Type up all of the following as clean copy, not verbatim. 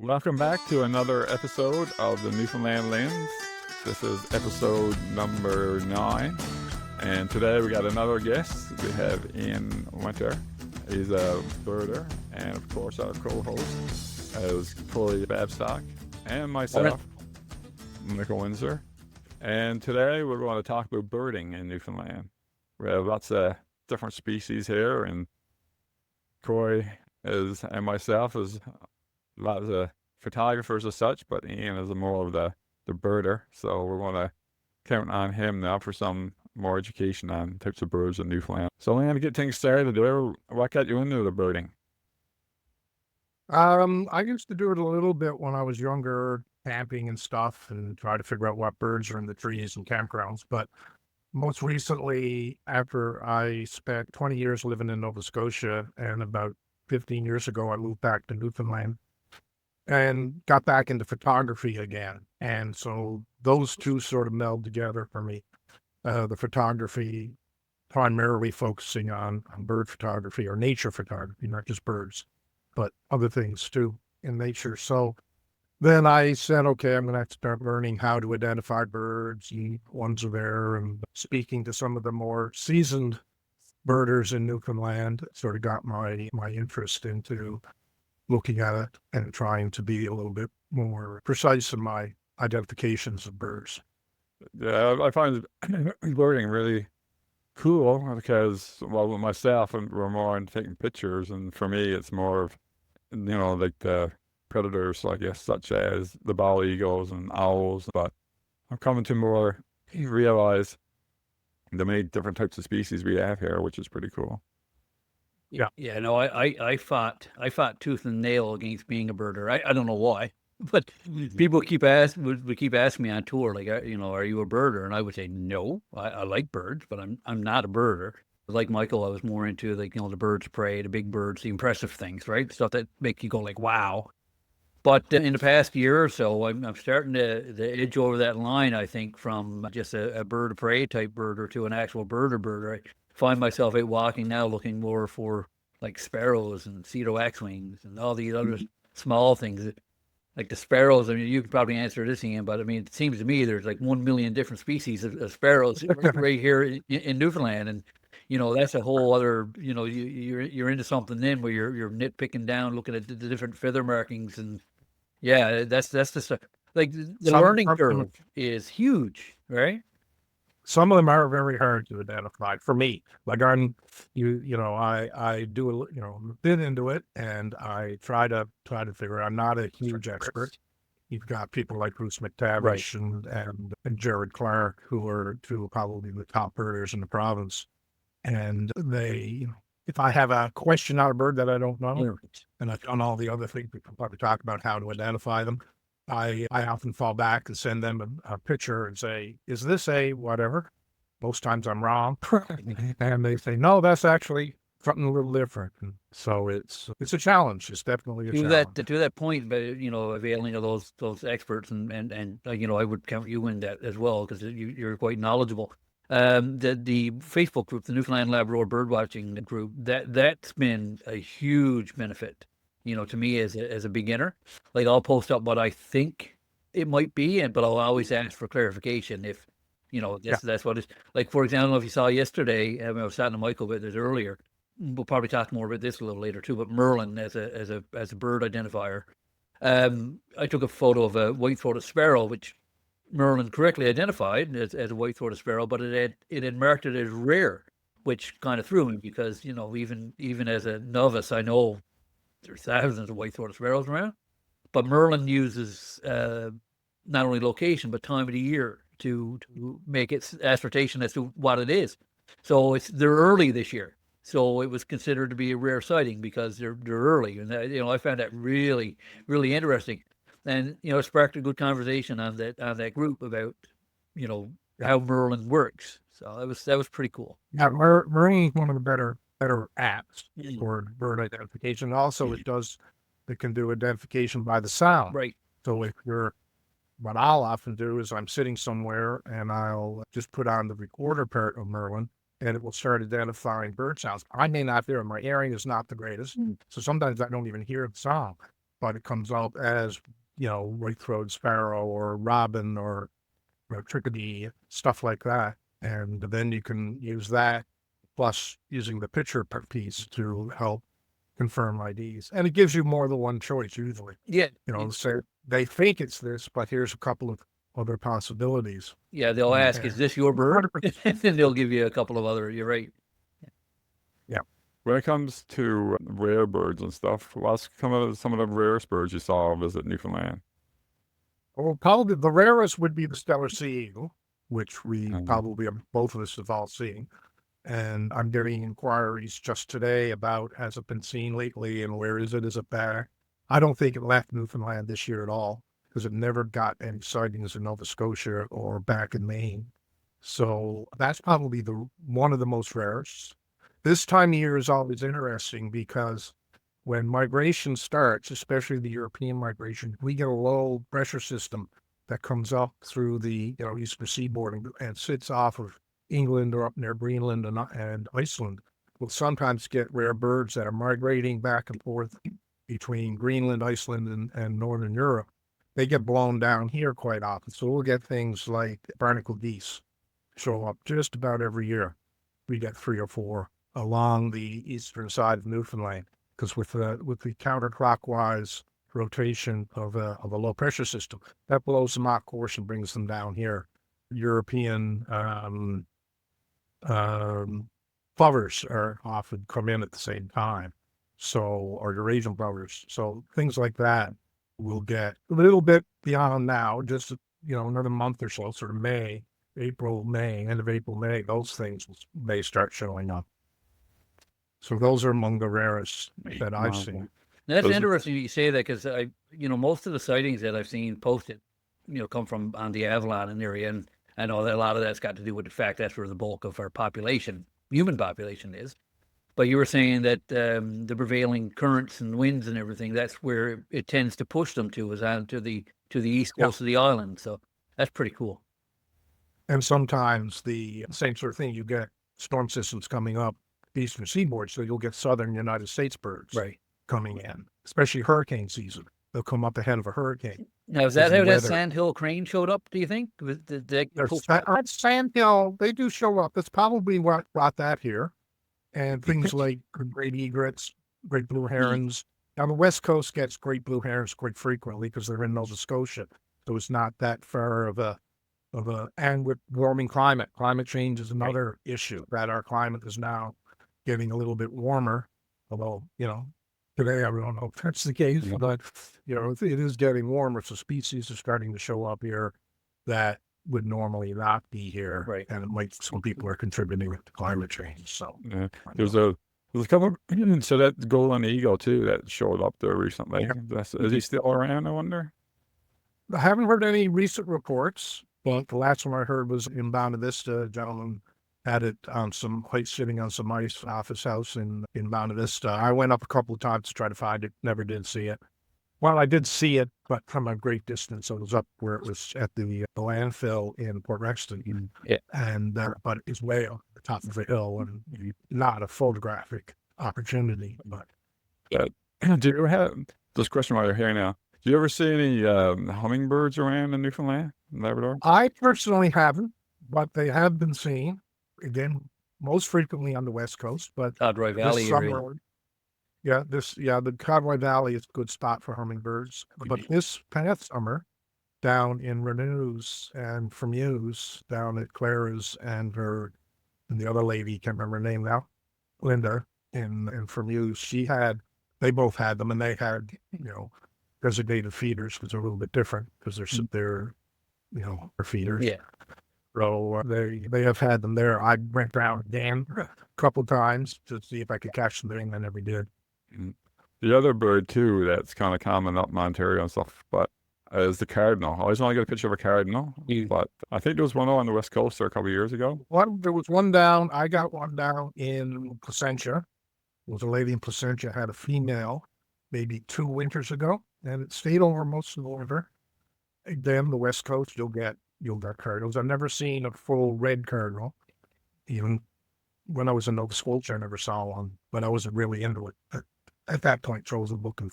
Welcome back to another episode of the Newfoundland Lens. This is episode number 9, and today we got another guest. We have Winsor. He's a birder, and of course our co-host is Corey Babstock, and myself, Winsor. And today we're going to talk about birding in Newfoundland. We have lots of different species here, and Corey and myself is lots of photographers as such, but Ian is more of the birder. So we're going to count on him now for some more education on types of birds in Newfoundland. So Ian, to get things started, what got you into the birding? I used to do it a little bit when I was younger, camping and stuff, and try to figure out what birds are in the trees and campgrounds. But most recently, after I spent 20 years living in Nova Scotia, and about 15 years ago, I moved back to Newfoundland and got back into photography again. And so those two sort of meld together for me. The photography primarily focusing on bird photography or nature photography, not just birds, but other things too in nature. So then I said, okay, I'm going to have to start learning how to identify birds and ones are there, and speaking to some of the more seasoned birders in Newfoundland sort of got my interest into looking at it and trying to be a little bit more precise in my identifications of birds. Yeah, I find birding really cool because, well, with myself, we're more on taking pictures, and for me, it's more of, like the predators, I guess, such as the bald eagles and owls. But I'm coming to more realize the many different types of species we have here, which is pretty cool. Yeah. No, I fought tooth and nail against being a birder. I don't know why, but people would keep asking me on tour, like, are you a birder? And I would say, no, I like birds, but I'm not a birder. Like Michael, I was more into the birds of prey, the big birds, the impressive things, right? Stuff that make you go like, wow. But in the past year or so, I'm starting to edge over that line, I think, from just a bird of prey type birder to an actual birder. I find myself out walking now looking more for like sparrows and X-wings and all these other small things. Like the sparrows, I mean, you could probably answer this, Ian, but I mean, it seems to me there's like 1 million different species of sparrows right here in Newfoundland. And, that's a whole other, you're into something then where you're nitpicking down, looking at the different feather markings. And yeah, that's the stuff. Like the learning curve is huge, right? Some of them are very hard to identify for me. Like I do a bit into it, and I try to figure it. I'm not a huge expert. You've got people like Bruce McTavish and Jared Clark, who are two probably the top birders in the province. And they, if I have a question on a bird that I don't know, and I've done all the other things, we can probably talk about how to identify them. I often fall back and send them a picture and say, is this a whatever? Most times I'm wrong. And they say, no, that's actually something a little different. And so it's a challenge. It's definitely a challenge. To that point, but availing of those experts and I would count you in that as well, because you're quite knowledgeable. The Facebook group, the Newfoundland Labrador Birdwatching group, that's been a huge benefit. To me as a beginner. Like I'll post up what I think it might be, but I'll always ask for clarification if, that's what it's like. For example, I don't know if you saw yesterday, I was chatting to Michael about this earlier. We'll probably talk more about this a little later too, but Merlin as a bird identifier. I took a photo of a white-throated sparrow, which Merlin correctly identified as a white-throated sparrow, but it had marked it as rare, which kind of threw me because, even as a novice, I know there's thousands of white-throated sparrows around, but Merlin uses not only location but time of the year to make its assertion as to what it is. So they're early this year, so it was considered to be a rare sighting because they're early, and I found that really, really interesting, and it sparked a good conversation on that group about how Merlin works. So that was pretty cool. Yeah, Merlin is one of the better apps for bird identification. Also, it can do identification by the sound. Right. So what I'll often do is I'm sitting somewhere and I'll just put on the recorder part of Merlin and it will start identifying bird sounds. I may not hear them. My hearing is not the greatest. So sometimes I don't even hear the song. but it comes out as, white-throated sparrow or robin or chickadee, stuff like that. And then you can use that plus using the picture piece to help confirm IDs. And it gives you more than one choice usually. Yeah. So they think it's this, but here's a couple of other possibilities. Yeah, they'll ask, "Is this your bird?" 100%. And then they'll give you a couple of other. You're right. When it comes to rare birds and stuff, what's some of the rarest birds you saw visit Newfoundland? Well, probably the rarest would be the Stellar sea eagle, which we Mhm. probably both of us have all seen. And I'm getting inquiries just today about, has it been seen lately and where is it? Is it back? I don't think it left Newfoundland this year at all because it never got any sightings in Nova Scotia or back in Maine. So that's probably one of the most rarest. This time of year is always interesting because when migration starts, especially the European migration, we get a low pressure system that comes up through the eastern seaboard and sits off of England or up near Greenland and Iceland. We'll sometimes get rare birds that are migrating back and forth between Greenland, Iceland, and Northern Europe. They get blown down here quite often. So we'll get things like barnacle geese show up just about every year. We get 3 or 4 along the eastern side of Newfoundland, because with the counterclockwise rotation of a low pressure system, that blows them off course and brings them down here. European plovers are often come in at the same time, or Eurasian plovers. So things like that will get a little bit beyond now, just another month or so, sort of end of April, May, those things may start showing up. So those are among the rarest that I've seen. Now, that's Those- interesting you say that because most of the sightings that I've seen posted, come from on the Avalon and area, and I know that a lot of that's got to do with the fact that's where the bulk of our population, human population, is. But you were saying that the prevailing currents and winds and everything, that's where it tends to push them to, is on to the east coast of the island. So that's pretty cool. And sometimes the same sort of thing, you get storm systems coming up the eastern seaboard, so you'll get southern United States birds coming in, especially hurricane season. They'll come up ahead of a hurricane. Now, is that how that sandhill crane showed up, do you think? Sandhill, they do show up. That's probably what brought that here. And things like great egrets, great blue herons. Now, the West Coast gets great blue herons quite frequently because they're in Nova Scotia. So it's not that far and with warming climate change is another issue, that our climate is now getting a little bit warmer, although, today I don't know if that's the case, but, it is getting warmer. So species are starting to show up here that would normally not be here. Right. And some people are contributing to climate change. So Yeah. There's a couple, so that golden eagle too that showed up there recently. Is he still around, I wonder? I haven't heard any recent reports, but the last one I heard was in Bounta Vista. A gentleman had it on sitting on some ice off his house in Bounta Vista. I went up a couple of times to try to find it, never did see it. Well, I did see it, but from a great distance. So it was up where it was at the landfill in Port Rexton. Yeah. And but it's way up the top of a hill and not a photographic opportunity. But Do you have this question while you're here now? Do you ever see any hummingbirds around in Newfoundland, Labrador? I personally haven't, but they have been seen, again, most frequently on the West Coast. But Codroy Valley this area. summer, the Codroy Valley is a good spot for hummingbirds. But this past summer, down in Renews and Fremuse, down at Clara's and the other lady, can't remember her name now, Linda in Fremuse, they both had them, and they had, designated feeders, because they're a little bit different, because they're feeders. Yeah. So they have had them there. I went down again a couple times to see if I could catch them there, and I never did. The other bird too that's kind of common up in Ontario and stuff, but is the cardinal. I always want to get a picture of a cardinal, but I think there was one on the West Coast there a couple of years ago. There was one down. I got one down in Placentia. There was a lady in Placentia had a female, maybe 2 winters ago, and it stayed over most of the winter. Then the West Coast, you'll get cardinals. I've never seen a full red cardinal. Even when I was in Nova Scotia, I never saw one, but I wasn't really into it at that point. So I wasn't looking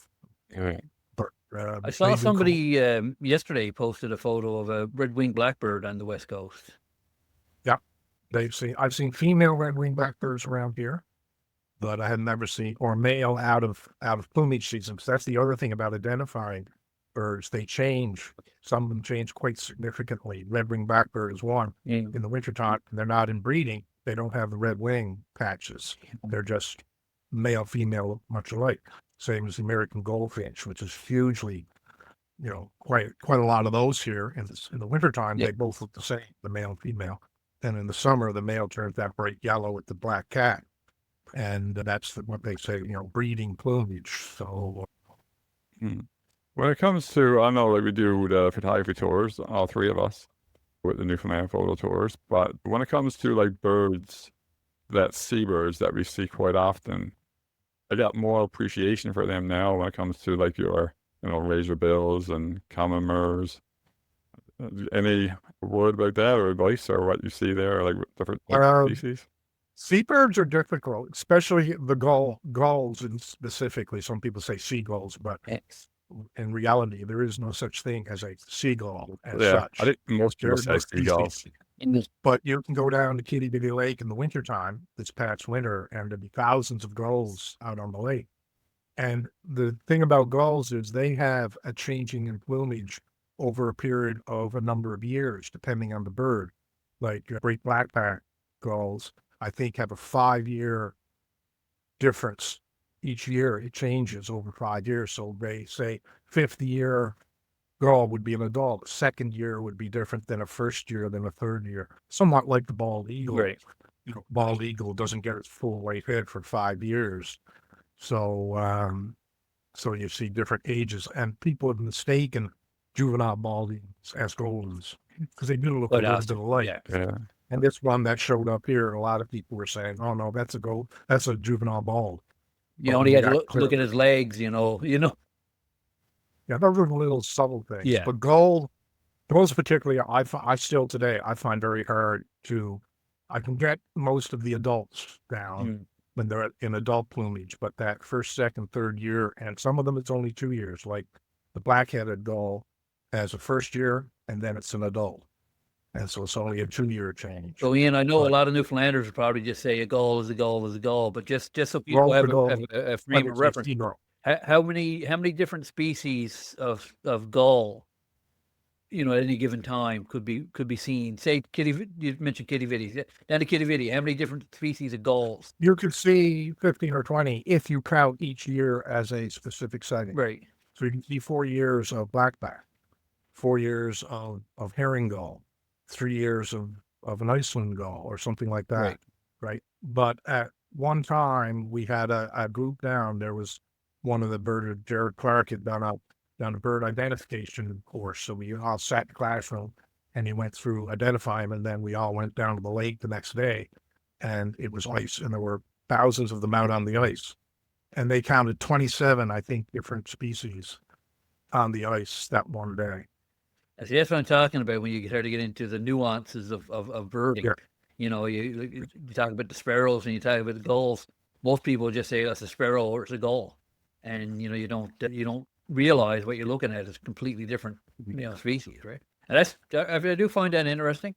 for I saw somebody yesterday posted a photo of a red-winged blackbird on the west coast. Yeah, I've seen female red-winged blackbirds around here, but I had never seen or male out of plumage season. Because that's the other thing about identifying birds. They change. Some of them change quite significantly. Red-winged blackbird is one. In the wintertime, they're not inbreeding. They don't have the red wing patches. They're just male, female, much alike. Same as the American goldfinch, which is hugely, quite a lot of those here. In the wintertime, they both look the same, the male and female. And in the summer, the male turns that bright yellow with the black cat. And that's what they say, breeding plumage. So, when it comes to, I know like we do the photography tours, all three of us, with the Newfoundland photo tours, but when it comes to like birds, seabirds that we see quite often, I got more appreciation for them now when it comes to like your, razorbills and common murres. Any word about that or advice or what you see there, like with different species? Seabirds are difficult, especially the gulls, and specifically, some people say seagulls, but in reality, there is no such thing as a seagull as such. I think most people say seagulls. But you can go down to Kitty Bitty Lake in the wintertime, this past winter, and there'll be thousands of gulls out on the lake. And the thing about gulls is they have a changing in plumage over a period of a number of years, depending on the bird. Like great blackback gulls, I think, have a 5-year difference. Each year it changes over 5 years. So they say 5th year gull would be an adult. Second year would be different than a first year than a third year. Somewhat like the bald eagle. Right. Bald eagle doesn't get its full white head for 5 years. So so you see different ages, and people have mistaken juvenile bald eagles as goldens because they do look a little bit alike. Yeah. And this one that showed up here, a lot of people were saying, "Oh no, that's a juvenile bald." You only had to look at his legs, Yeah, those are the little subtle things. Yeah. But gulls particularly, I still today, I find very hard to, I can get most of the adults down when they're in adult plumage, but that first, second, third year, and some of them it's only 2 years, like the black-headed gull has a first year, and then it's an adult. And so it's only a 2-year change. So, Ian, I know a lot of Newfoundlanders would probably just say a gull is a gull is a gull, but just so people have a frame of reference, how many different species of gull, at any given time could be seen? Say you mentioned kitty vitties. Down to kitty vitty, how many different species of gulls? You could see 15 or 20 if you count each year as a specific sighting. Right. So you can see 4 years of blackback, 4 years of herring gull, 3 years of an Iceland gull or something like that, right? But at one time, we had a group down. There was one of the bird, Jared Clark had done a bird identification course. So we all sat in the classroom, and he went through identifying them, and then we all went down to the lake the next day, and it was ice, and there were thousands of them out on the ice. And they counted 27, I think, different species on the ice that one day. See, that's what I'm talking about when you start to get into the nuances of birding. Yeah. You talk about the sparrows and you talk about the gulls. Most people just say that's a sparrow or it's a gull, and you don't realize what you're looking at is completely different species, right? And I do find that interesting.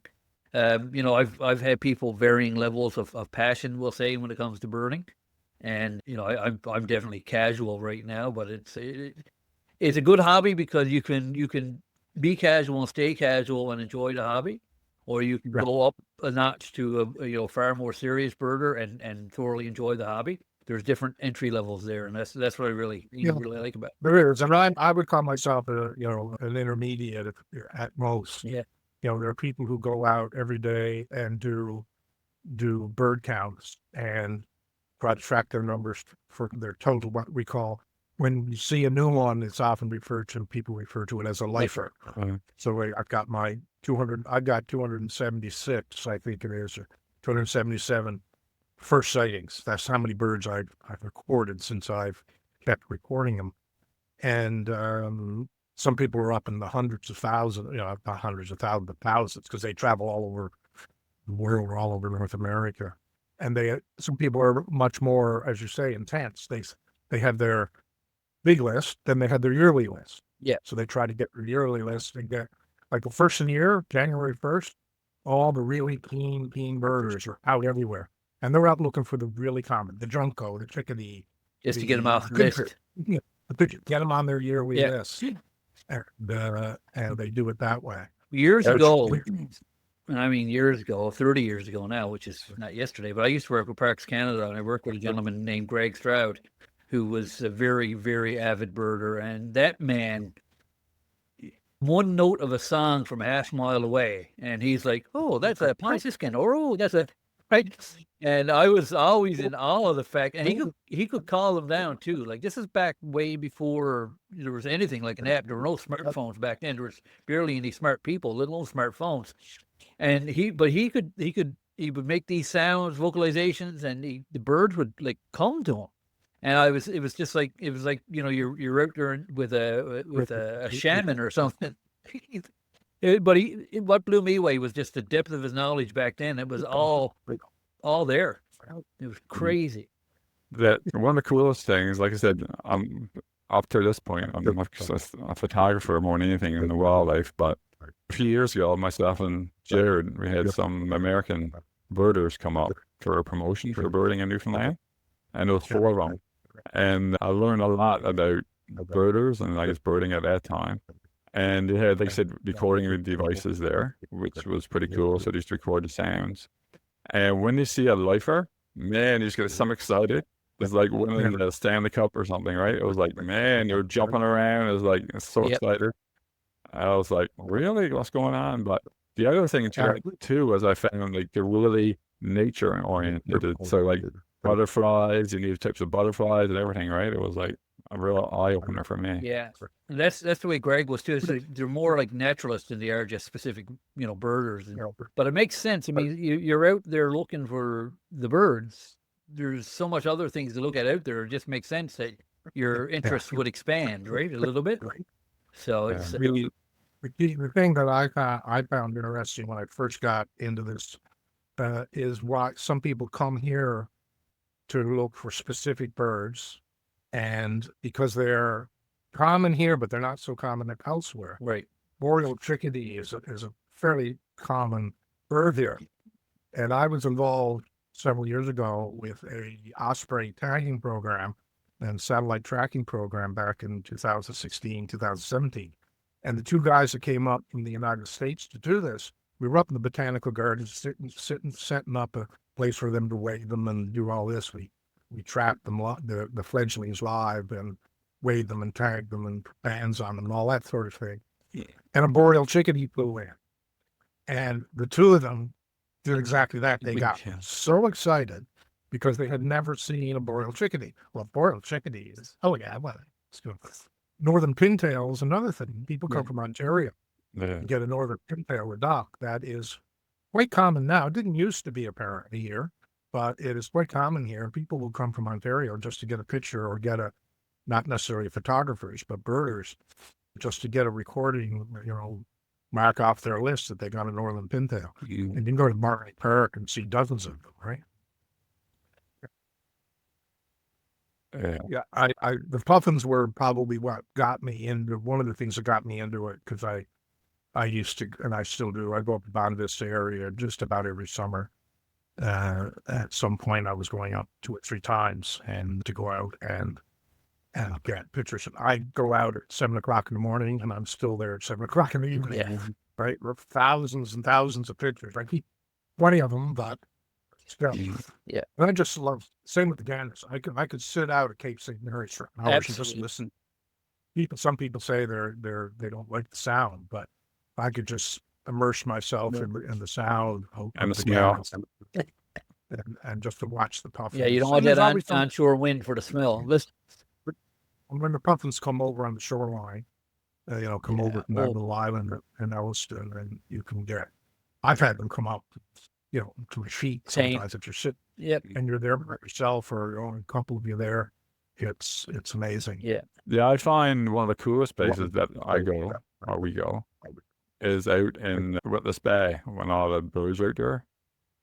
I've had people varying levels of passion, we'll say, when it comes to birding, and I'm definitely casual right now, but it's a good hobby because you can be casual and stay casual and enjoy the hobby, or you can go up a notch to a far more serious birder and thoroughly enjoy the hobby. There's different entry levels there, and that's what I really like about it. There is, and I would call myself an intermediate at most. Yeah. There are people who go out every day and do bird counts and try to track their numbers for their total, what we call. When you see a new one, it's often people refer to it as a lifer. So I've got my 276, I think it is, or 277 first sightings. That's how many birds I've recorded since I've kept recording them. And some people are up in the hundreds of thousands, not hundreds of thousands, but thousands, because they travel all over the world, or all over North America. And some people are much more, as you say, intense. They have their big list. Then they had their yearly list. Yeah. So they tried to get their yearly list and get, like the first of the year, January 1st, all the really keen birders are out everywhere. And they're out looking for the really common, the junco, the chickadee. Just to get them off the list. Yeah, get them on their yearly Yeah. list. And they do it that way. Years ago, and I mean years ago, 30 years ago now, which is not yesterday, but I used to work with Parks Canada, and I worked with a gentleman named Greg Stroud, who was a very, very avid birder. And that man, one note of a song from a half mile away, and he's like, oh, that's a Ponciscan, or oh, that's a, right? And I was always in awe of the fact, and he could call them down too. Like, this is back way before there was anything like an app. There were no smartphones back then. There was barely any smart people, let alone smartphones. And he would make these sounds, vocalizations, and the birds would like come to him. And it was like, you're out there with a shaman or something. But what blew me away was just the depth of his knowledge back then. It was all there. It was crazy. That one of the coolest things, like I said, up to this point, I'm a photographer more than anything in the wildlife. But a few years ago, myself and Jared, we had some American birders come up for a promotion for birding in Newfoundland, and there was 4 of them. And I learned a lot about birders and I guess birding at that time. And they had, like I said, recording devices there, which was pretty cool. So they just record the sounds. And when you see a lifer, man, you just get some excited. It's like winning the Stanley Cup or something, right? It was like, man, you're jumping around. It was like, it's so excited. I was like, really? What's going on? But the other thing too was I found like they're really nature oriented. So like butterflies, you need types of butterflies and everything, right? It was like a real eye opener for me. Yeah, and that's the way Greg was too. So they're more like naturalists than they are just specific, birders. But it makes sense. I mean, you're out there looking for the birds. There's so much other things to look at out there. It just makes sense that your interest would expand, right, a little bit. So it's really the thing that I found interesting when I first got into this is why some people come here to look for specific birds, and because they're common here, but they're not so common elsewhere. Right. Boreal chickadee is a fairly common bird here, and I was involved several years ago with a osprey tagging program and satellite tracking program back in 2016, 2017. And the 2 guys that came up from the United States to do this, we were up in the botanical gardens, setting up a place for them to weigh them and do all this. We trapped them, the fledglings live, and weighed them and tagged them and put bands on them and all that sort of thing. Yeah. And a boreal chickadee flew in. And the 2 of them did exactly that. They got so excited because they had never seen a boreal chickadee. Well, boreal chickadees, it's good. Northern pintail is another thing. People come from Ontario and get a northern pintail or duck. That is quite common now. It didn't used to be apparently here, but it is quite common here. People will come from Ontario just to get a picture or get not necessarily photographers, but birders, just to get a recording, mark off their list that they got a northern pintail. And you can go to Martin Park and see dozens of them, right? Yeah, the puffins were probably what got me into, one of the things that got me into it, because I used to, and I still do, I go up to Bonne Vista area just about every summer. At some point I was going up 2 or 3 times and to go out and get pictures. And I go out at 7 o'clock in the morning and I'm still there at 7 o'clock in the evening, right? Thousands and thousands of pictures. I keep 20 of them, but still. Yeah. And I just love, same with the ganders. I could sit out at Cape St. Mary's for hours and just listen. Some people say they don't like the sound, but I could just immerse myself in the sound and the smell, and just to watch the puffins. Yeah, you don't want that onshore wind for the smell. When the puffins come over on the shoreline, come over from that little island in Elliston, and you can get. I've had them come up, to a feet sometimes if you're sitting. Yep. And you're there by yourself, or only a couple of you there. It's amazing. Yeah. Yeah, I find one of the coolest places that we go, is out in Witless Bay when all the birds are out there.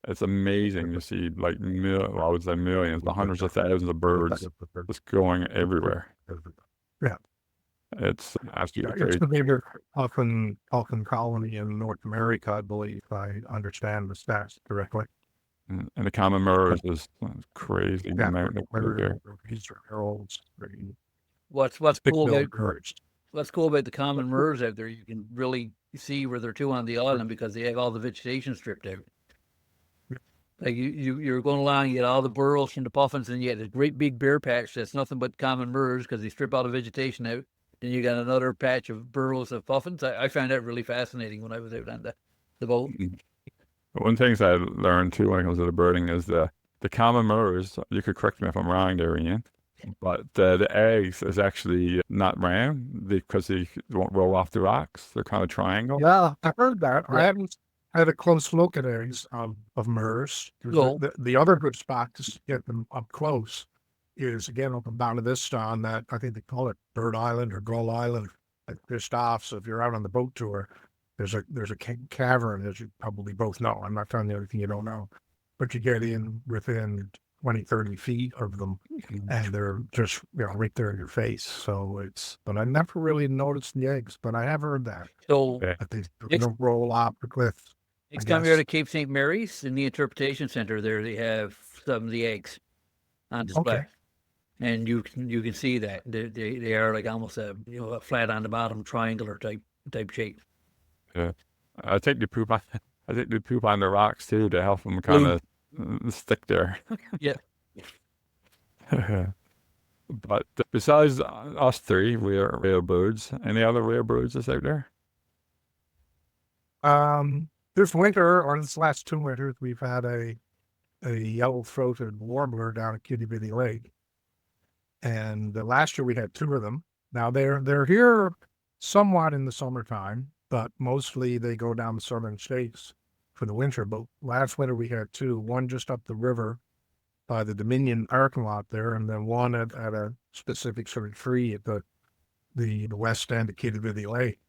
It's amazing to see I would say millions, but hundreds of thousands of birds just going everywhere. Yeah. It's absolutely It's crazy. the bigger Puffin colony in North America, I believe, if I understand the stats correctly. And the common mirrors is crazy. The Yeah, amount that they're there. these are heralds, What's cool about thick-billed birds. what's cool about the common murres out there? You can really see where they're to on the island because they have all the vegetation stripped out. Like you're going along, you get all the burrows from the puffins, and you get a great big bare patch that's nothing but common murres because they strip all the vegetation out. Then you got another patch of burrows of puffins. I found that really fascinating when I was out on the boat. One thing I learned too when it comes to the birding is the common mirrors. You could correct me if I'm wrong there, Ian. But the eggs is actually not round because they won't roll off the rocks. They're kind of triangle. Yeah, I heard that. Yeah. I haven't had a close look at eggs of murres. No. The other good spot to get them up close is, again, up and down to this on that, I think they call it Bird Island or Gull Island at Birdlife. So if you're out on the boat tour, there's a cavern, as you probably both know. I'm not telling you anything you don't know. But you get in within 20, 30 feet of them, and they're just, right there in your face. So but I never really noticed the eggs, but I have heard that. So That they don't roll off the cliff. next I time you're guess. at Cape St. Mary's in the interpretation center, there they have some of the eggs on display. Okay. And you can see that they are like almost a flat on the bottom triangular type shape. Yeah, I think they poop on. I think they poop on the rocks too to help them kind of stick there. Yeah. But besides us three, we are rare birds. Any other rare birds that's out there? This winter, or this last 2 winters, we've had a yellow-throated warbler down at Kitty Bitty Lake, and last year we had 2 of them. Now they're here somewhat in the summertime, but mostly they go down the southern states for the winter. But last winter we had 2, one just up the river by the Dominion parking lot there, and then one at a specific sort of tree at the west end of Kitty Bitty Lake.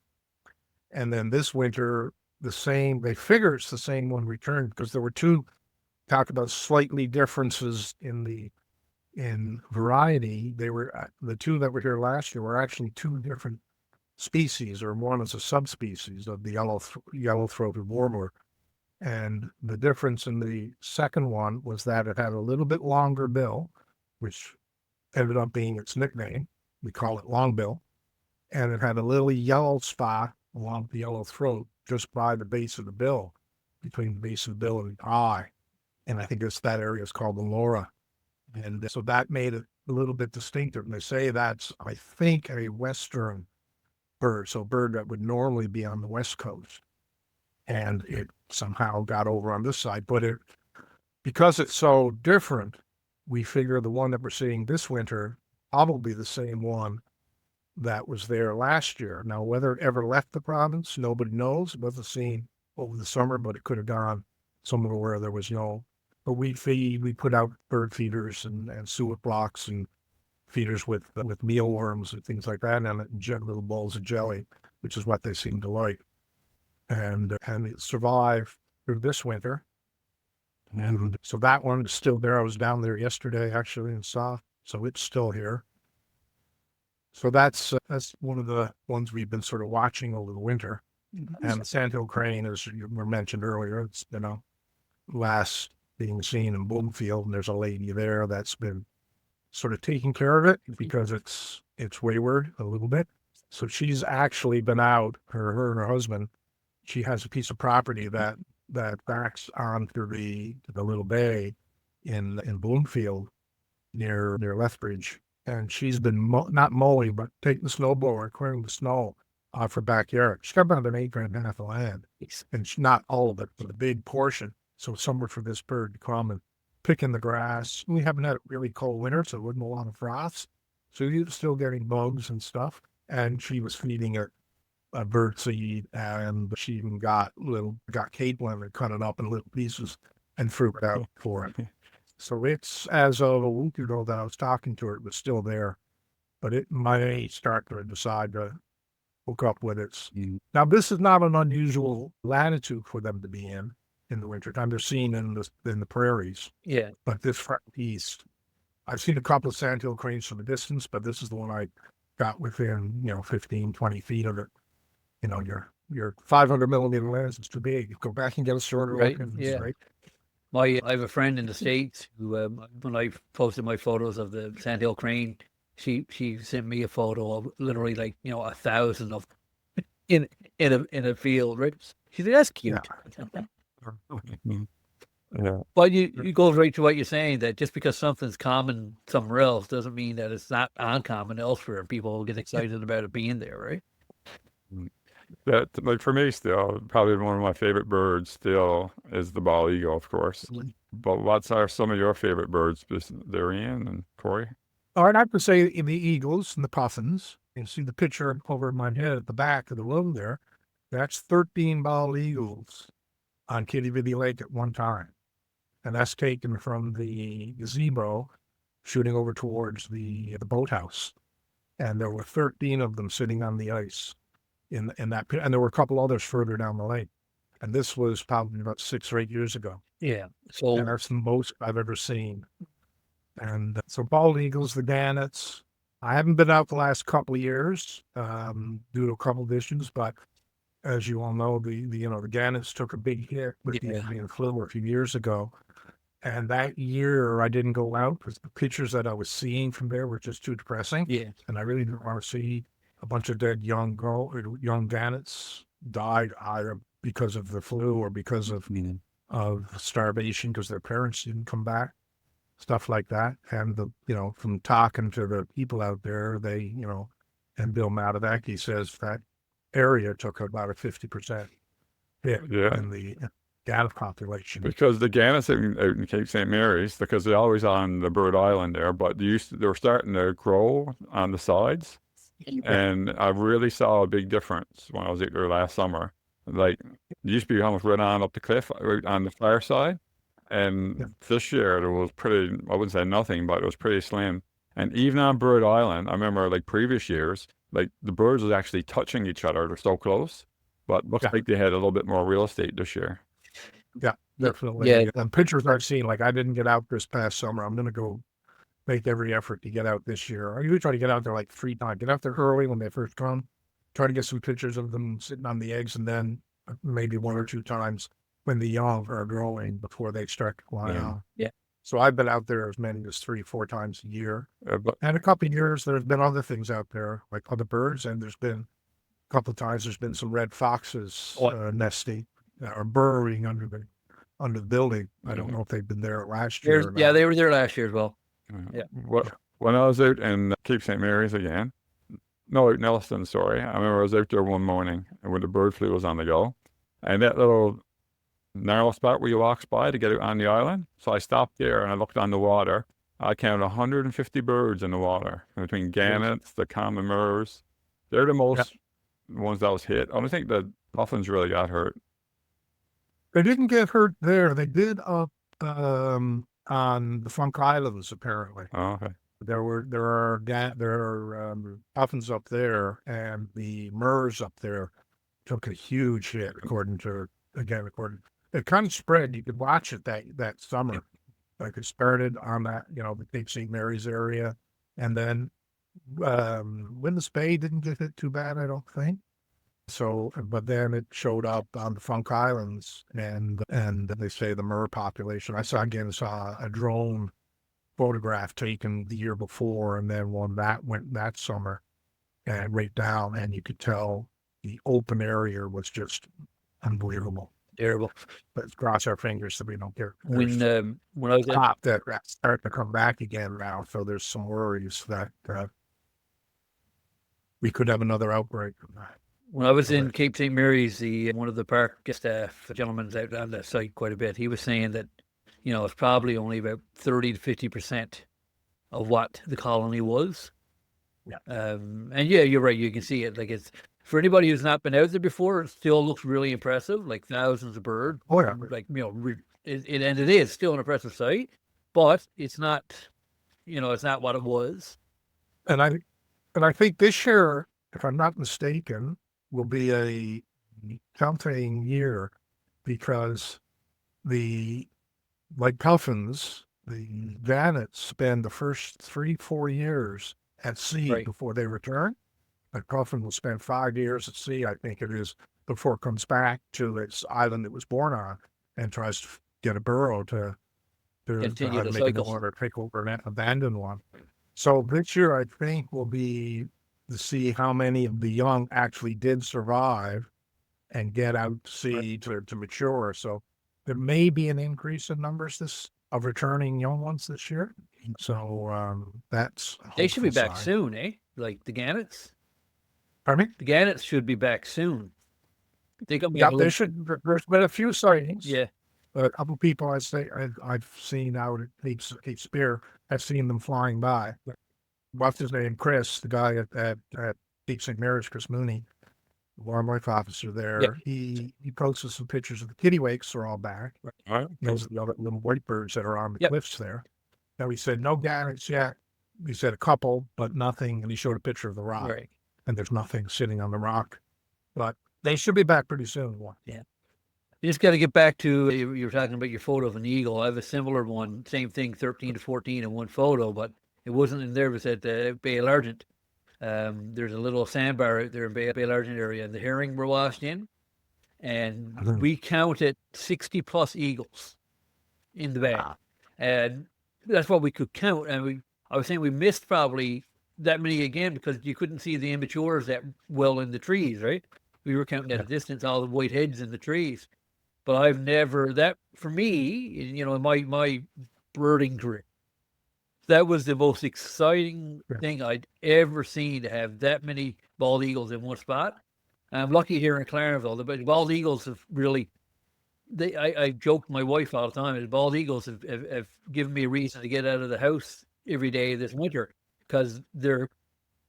And then this winter, they figure it's the same one returned because there were 2, talk about slightly differences in variety. They were the 2 that were here last year were actually 2 different species, or one is a subspecies of the yellow-throated warbler. And the difference in the second one was that it had a little bit longer bill, which ended up being its nickname. We call it longbill. And it had a little yellow spot along the yellow throat just by the base of the bill, between the base of the bill and the eye. And I think that area is called the lora. And so that made it a little bit distinctive. And they say that's, I think, a western bird, so a bird that would normally be on the west coast. And it somehow got over on this side. But because it's so different, we figure the one that we're seeing this winter, probably the same one that was there last year. Now, whether it ever left the province, nobody knows. It wasn't seen over the summer, but it could have gone somewhere where there was no. But we put out bird feeders and suet blocks and feeders with mealworms and things like that, and little bowls of jelly, which is what they seem to like. And it survived through this winter. And so that one is still there. I was down there yesterday, actually, and saw. So it's still here. So that's one of the ones we've been sort of watching over the winter. And the sandhill crane, as you were mentioned earlier, it's last being seen in Bloomfield, and there's a lady there that's been sort of taking care of it because it's wayward a little bit. So she's actually been out. Her and her husband. She has a piece of property that backs onto the little bay in Bloomfield near Lethbridge. And she's been not mowing, but taking the snowblower, clearing the snow off her backyard. She's got about an acre and a half of land, and not all of it, but a big portion. So somewhere for this bird to come and pick in the grass. We haven't had a really cold winter, so it wasn't a lot of frost. So you're still getting bugs and stuff. And she was feeding it a bird seed, and she even got Caitlin and cut it up in little pieces and fruit it out for it. So it's, as of a week ago that I was talking to her, it was still there, but it may start to decide to hook up with it. Now, this is not an unusual latitude for them to be in the wintertime. They're seen in the prairies. Yeah. But this front east, I've seen a couple of sandhill cranes from a distance, but this is the one got within, 15, 20 feet of it, your 500 millimeter lens is too big. You go back and get a shorter Right. look, and it's Yeah. great. I have a friend in the States who, when I posted my photos of the sandhill crane, she sent me a photo of literally like 1,000 of in in a field, right? She's like, that's Yeah. cute. Yeah. But you go right to what you're saying, that just because something's common somewhere else doesn't mean that it's not uncommon elsewhere, and people get excited about it being there, right? Mm. That, like for me still, probably one of my favorite birds still is the bald eagle, of course. But what are some of your favorite birds, there, Ian and Corey? All right, I have to say in the eagles and the puffins, you see the picture over my head at the back of the room there. That's 13 bald eagles on Kitty Vitty Lake at one time. And that's taken from the gazebo shooting over towards the boathouse. And there were 13 of them sitting on the ice in that pit. And there were a couple others further down the lake. And this was probably about 6 or 8 years ago. Yeah. And So that's the most I've ever seen. And so bald eagles, the gannets. I haven't been out the last couple of years due to a couple of issues, but as you all know, the gannets took a big hit with the Yeah. avian flu a few years ago. And that year I didn't go out because the pictures that I was seeing from there were just too depressing. yeah, And I really didn't want to see a bunch of dead young gannets died either because of the flu or because of starvation because their parents didn't come back, stuff like that. And from talking to the people out there, they, and Bill Matavaki says that area took about a 50% hit Yeah. in the gannet population. Because the gannets out in Cape St. Mary's, because they're always on the Bird Island there, but they were starting to grow on the sides. And I really saw a big difference when I was out there last summer. Like, it used to be almost right on up the cliff, right on the far side. And this year, there was pretty, I wouldn't say nothing, but it was pretty slim. And even on Bird Island, I remember like previous years, like the birds was actually touching each other. They're so close. But looks like they had a little bit more real estate this year. Yeah, definitely. Yeah. And pictures I've seen, like I didn't get out this past summer. I'm going to go make every effort to get out this year. I usually try to get out there like 3 times. Get out there early when they first come. Try to get some pictures of them sitting on the eggs, and then maybe 1 or 2 times when the young are growing before they start to fly out. Yeah. So I've been out there as many as 3, 4 times a year. But And a couple of years, there's been other things out there, like other birds, and there's been a couple of times there's been some red foxes nesting or burrowing under the building. I don't know if they've been there last year. Or yeah, not. they were there last year as well. Yeah. When I was out in Cape St. Mary's again, no, out in Elliston, sorry, I remember I was out there one morning and when the bird flu was on the go, and that little narrow spot where you walk by to get out on the island. So I stopped there and I looked on the water. I counted 150 birds in the water between gannets, the common murres. They're the most ones that was hit. I don't think the puffins really got hurt. They didn't get hurt there. They did up on the Funk Islands, apparently. Oh, okay. There are puffins up there, and the murres up there took a huge hit. According it kind of spread. You could watch it that summer. Like it started on that the Cape St. Mary's area, and then Witness Bay didn't get hit too bad, I don't think. So, but then it showed up on the Funk Islands, and they say the murre population. I saw a drone photograph taken the year before, and then one that went that summer, and right down, and you could tell the open area was just unbelievable. Terrible. But cross our fingers that we don't get When I was top that starting to come back again now. So there's some worries that we could have another outbreak. When I was in Cape St. Mary's, one of the park staff gentlemen's out on the site quite a bit. He was saying that, it's probably only about 30 to 50% of what the colony was. Yeah. And yeah, you're right. You can see it. Like it's for anybody who's not been out there before, it still looks really impressive. Like thousands of birds. Oh yeah. Like it is still an impressive sight, but it's not. It's not what it was. And I think this year, if I'm not mistaken, will be a counting year because like puffins, the gannets spend the first 3-4 years at sea Right. before they return. A puffin will spend 5 years at sea, I think it is, before it comes back to its island it was born on and tries to get a burrow to Continue how the to make a new cycle. one or take over an abandoned one. So this year, I think, will be to see how many of the young actually did survive and get out to sea to mature. So there may be an increase in numbers of returning young ones this year. So that's a They should be hopeful back sign. soon, eh? Like the gannets. Pardon me? The gannets should be back soon. They got me a Yeah, little. there's been a few sightings. Yeah. A couple people I've seen out at Cape Spear, I've seen them flying by. What's his name? Chris, the guy at Cape St. Mary's, Chris Mooney, the wildlife officer Yeah. there. He posted some pictures of the kittiwakes are all back. All right. Those are the other little white birds that are on the Yep. cliffs there. Now he said no gannets yet. He said a couple, but nothing. And he showed a picture of the rock, Right. and there's nothing sitting on the rock. But they should be back pretty soon. You just got to get back to you were talking about your photo of an eagle. I have a similar one, same thing, 13 to 14 in one photo, but it wasn't in there. It was at Bay Largent. There's a little sandbar out there in Bay Largent area, and the herring were washed in, and we counted 60 plus eagles in the bay, and that's what we could count. And I was saying we missed probably that many again because you couldn't see the immatures that well in the trees, right? We were counting at a distance all the white heads in the trees. But I've never, that for me, you know, in my birding career, that was the most exciting thing I'd ever seen, to have that many bald eagles in one spot. I'm lucky here in Clareville. The bald eagles have really, I joke with my wife all the time, the bald eagles have given me a reason to get out of the house every day this winter, because they're,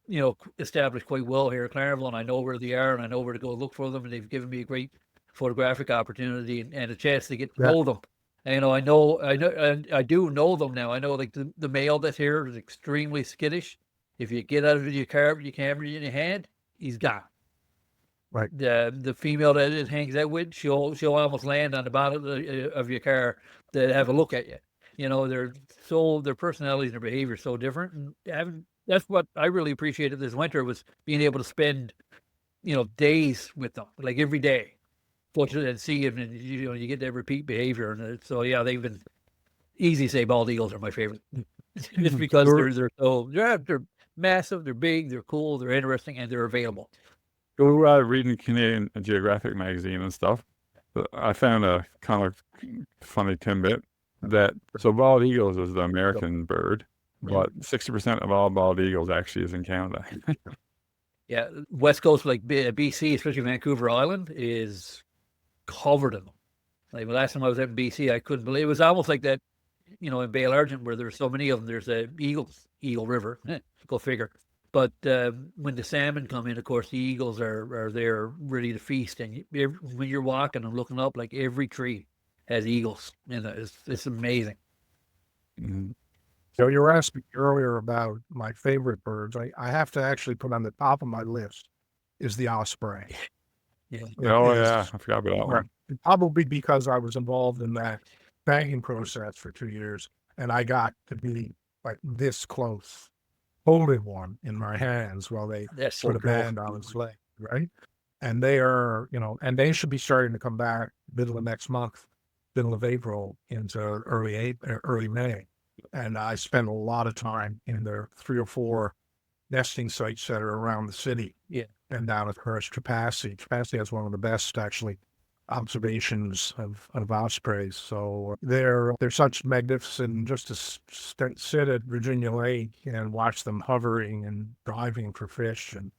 you know, established quite well here in Clareville, and I know where they are and I know where to go look for them, and they've given me a great photographic opportunity and a chance to get to know them. And, you know, I do know them now. I know, like, the male that's here is extremely skittish. If you get out of your car with your camera in your hand, he's gone. Right. The female that it hangs out with, she'll almost land on the bottom of your car to have a look at you. You know, their personalities and their behavior is so different. And that's what I really appreciated this winter, was being able to spend, you know, days with them, like every day. Fortunate and see them, and you know, you get that repeat behavior, and so yeah, they've been easy to say. Bald eagles are my favorite, just because they're massive, they're big, they're cool, they're interesting, and they're available. So reading Canadian Geographic magazine and stuff, I found a kind of funny tidbit that bald eagles is the American bird, but 60% of all bald eagles actually is in Canada. Yeah, West Coast, like BC, especially Vancouver Island, is covered in them. Like the last time I was out in BC, I couldn't believe it. Was almost like that, you know, in Bay Largent, where there's so many of them. There's a Eagle River, go figure. But when the salmon come in, of course, the eagles are there ready to feast. And when you're walking and looking up, like every tree has eagles, and it's amazing. Mm-hmm. So you were asking earlier about my favorite birds. I have to actually put on the top of my list is the osprey. Yeah. I forgot about that one. Probably because I was involved in that bagging process for 2 years, and I got to be like this close, holding one in my hands while they put a band on its leg, right? And they are, you know, and they should be starting to come back middle of next month, middle of April into early May. And I spend a lot of time in their 3 or 4 nesting sites that are around the city. Yeah. And down at Trepassey. Trepassey has one of the best, actually, observations of ospreys. So they're such magnificent. Just to sit at Virginia Lake and watch them hovering and diving for fish, and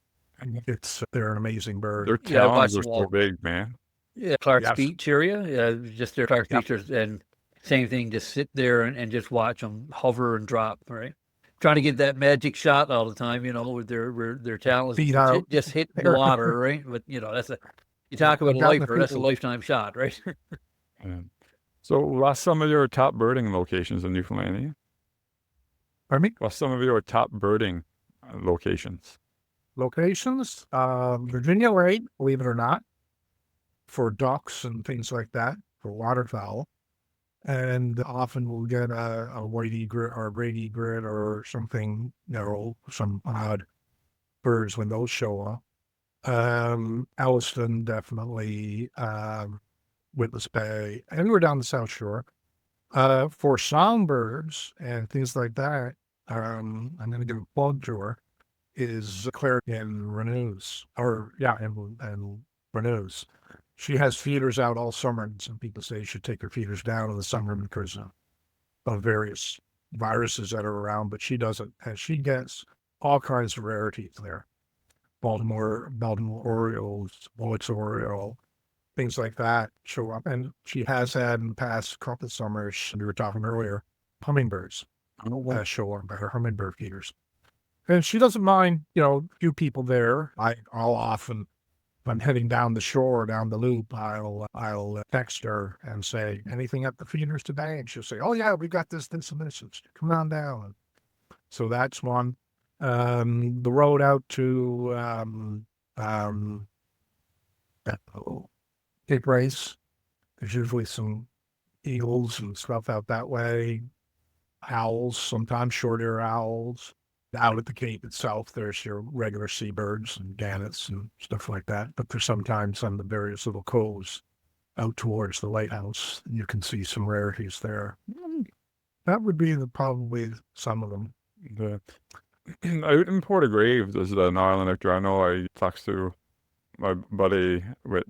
they're an amazing bird. Their talons are so big, man. Yeah, Clark's Beach area. Yeah, just their Clark's Beach, and same thing. Just sit there and just watch them hover and drop. Right. Trying to get that magic shot all the time, you know, with their talents, just hit the water, right? But you know, you talk about a lifer, that's a lifetime shot, right? So, what's some of your top birding locations in Newfoundland? Pardon me? What's some of your top birding locations? Virginia Lake, believe it or not, for ducks and things like that, for waterfowl. and often we'll get a white egret or a great egret or something, some odd birds when those show up. Elliston, definitely, Witless Bay, and we're down the South Shore. For songbirds and things like that, I'm going to give a plug to her, is Claire in Renews, and Renews. She has feeders out all summer, and some people say you should take her feeders down in the summer because of various viruses that are around, but she doesn't, and she gets all kinds of rarities there. Baltimore Orioles, Bullock's Oriole, things like that show up. And she has had in the past couple of summers, we were talking earlier, hummingbirds show up by her hummingbird feeders. And she doesn't mind, a few people there. I'll often, if I'm heading down the shore, down the loop, I'll text her and say, anything at the feeders today? And she'll say, oh yeah, we got this, and this. Come on down. So that's one. The road out to Cape Race, there's usually some eagles and stuff out that way. Owls, sometimes short-ear owls. Out at the Cape itself, there's your regular seabirds and gannets and stuff like that. But there's sometimes on the various little coves out towards the lighthouse, you can see some rarities there. That would be probably some of them. Out in Portagrave, there's an island out there. I know I talked to my buddy with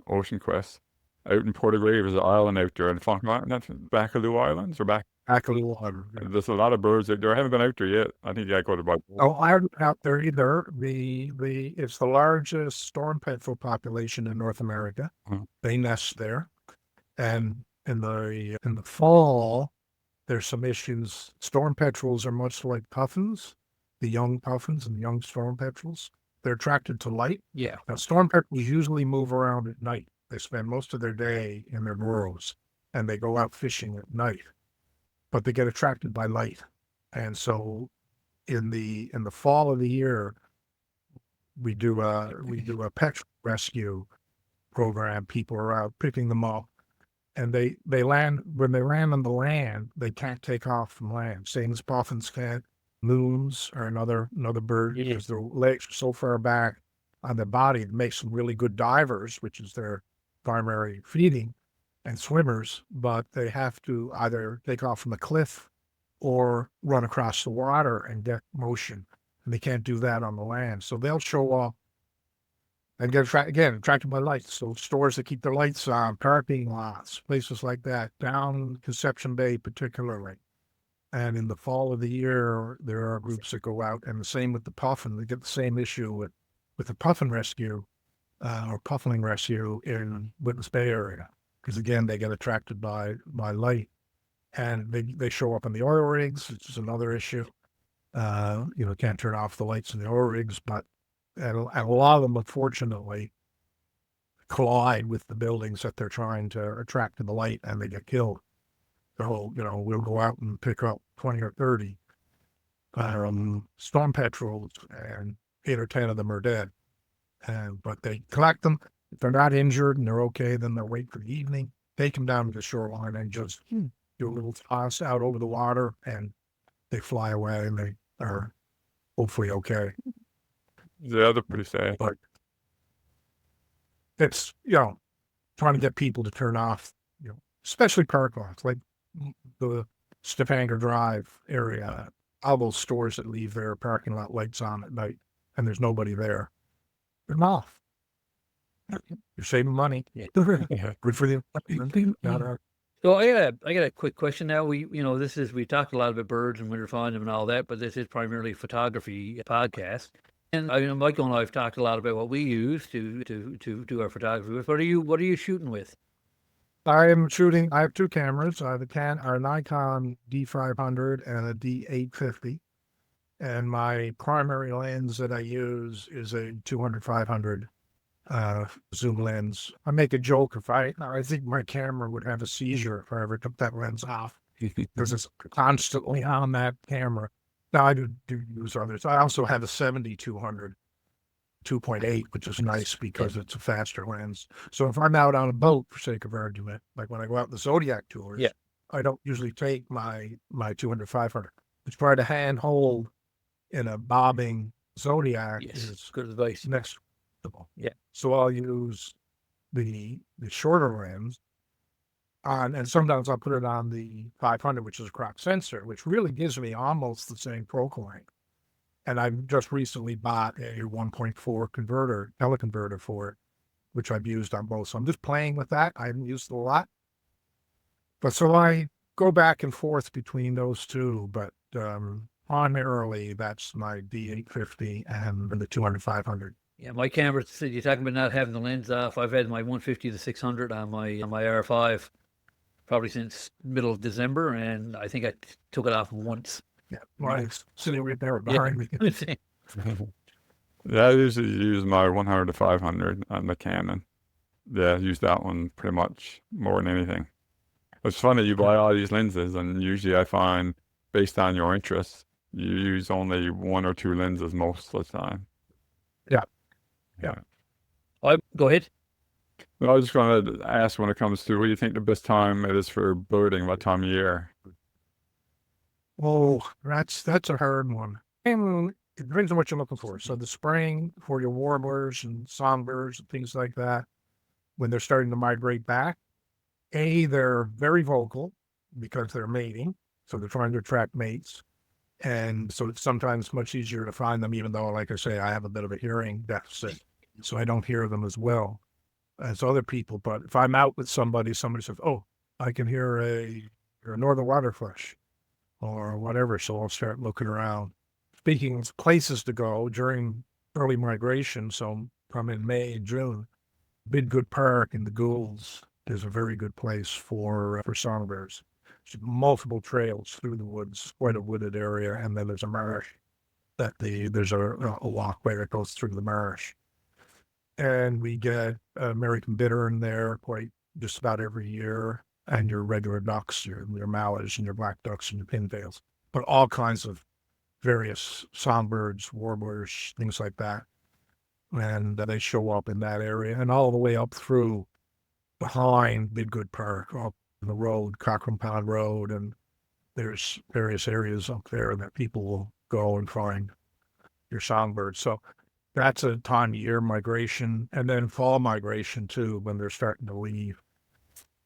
Ocean Quest. Out in Portagrave, there's an island out there in Fauntleroy. That's Bacaloo Islands or Bacaloo Island. There's a lot of birds out there. I haven't been out there yet. I think I go to about. Oh, I haven't been out there either. It's the largest storm petrel population in North America. They nest there, and in the fall, there's some issues. Storm petrels are much like puffins, the young puffins and the young storm petrels. They're attracted to light. Yeah. Now, storm petrels usually move around at night. They spend most of their day in their burrows, and they go out fishing at night. But they get attracted by light, and so in the fall of the year, we do a petrel rescue program. People are out picking them up. And they land, when they land on the land, they can't take off from land. Same as puffins can't. Loons are another bird because their legs are so far back on their body. It makes them really good divers, which is their primary feeding, and swimmers, but they have to either take off from the cliff or run across the water and get motion. And they can't do that on the land. So they'll show up and get attracted by lights. So stores that keep their lights on, parking lots, places like that, down Conception Bay particularly. And in the fall of the year, there are groups that go out, and the same with the puffin. They get the same issue with the puffin rescue or puffining rescue in Witless Bay area, because again, they get attracted by light, and they show up in the oil rigs, which is another issue. Can't turn off the lights in the oil rigs, but and a lot of them, unfortunately, collide with the buildings that they're trying to attract to the light, and they get killed. So, we'll go out and pick up 20 or 30 storm petrels, and 8 or 10 of them are dead. But they collect them. If they're not injured and they're okay, then they'll wait for the evening, take them down to the shoreline, and just do a little toss out over the water, and they fly away, and they are hopefully okay. Yeah, they're pretty sad. But it's, trying to get people to turn off, especially park lots, like the Stavanger Drive area, all those stores that leave their parking lot lights on at night, and there's nobody there. Turn them off. You're saving money. Yeah. Good for you. So I got a quick question now. We talked a lot about birds and winter finding and all that, but this is primarily a photography podcast. And Michael and I have talked a lot about what we use to do our photography with. What are you shooting with? I have two cameras. I have a Nikon D500 and a D850. And my primary lens that I use is a 200-500 zoom lens. I make a joke I think my camera would have a seizure if I ever took that lens off, because it's constantly on that camera. Now I do use others. I also have a 70-200 2.8, which is nice because it's a faster lens. So if I'm out on a boat, for sake of argument, like when I go out in the Zodiac tours, Yeah. I don't usually take my 200-500. To try to hand hold in a bobbing Zodiac Yes. is Good advice. next level. Yeah. So I'll use the shorter lens on, and sometimes I'll put it on the 500, which is a crop sensor, which really gives me almost the same focal length. And I've just recently bought a 1.4 converter, teleconverter for it, which I've used on both. So I'm just playing with that. I haven't used it a lot. But so I go back and forth between those two. But primarily, that's my D850 and the 200-500. Yeah, my camera, you're talking about not having the lens off. I've had my 150 to 600 on my R5 probably since middle of December, and I think I took it off once. Yeah, mine's sitting right there behind me. Yeah, I usually use my 100 to 500 on the Canon. Yeah, I use that one pretty much more than anything. It's funny, you buy all these lenses, and usually I find, based on your interests, you use only one or two lenses most of the time. Yeah. Go ahead. Well, I was just going to ask, when it comes to, what do you think the best time it is for birding, what time of year? Oh, that's a hard one. And it depends on what you're looking for. So the spring for your warblers and songbirds and things like that, when they're starting to migrate back, they're very vocal because they're mating. So they're trying to attract mates. And so it's sometimes much easier to find them, even though, like I say, I have a bit of a hearing deficit. So I don't hear them as well as other people. But if I'm out with somebody says, oh, I can hear a northern waterflush or whatever. So I'll start looking around. Speaking of places to go during early migration, so from in May and June, Bidgood Park in the Goulds is a very good place for songbirds. There's multiple trails through the woods, quite a wooded area, and then there's a marsh there's a walkway that goes through the marsh. And we get American bittern there quite just about every year, and your regular ducks, your mallards and your black ducks and your pintails, but all kinds of various songbirds, warblers, things like that. And they show up in that area and all the way up through behind Bidgood Park, up the road, Cockram Pond Road, and there's various areas up there that people will go and find your songbirds. So that's a time of year migration, and then fall migration too, when they're starting to leave.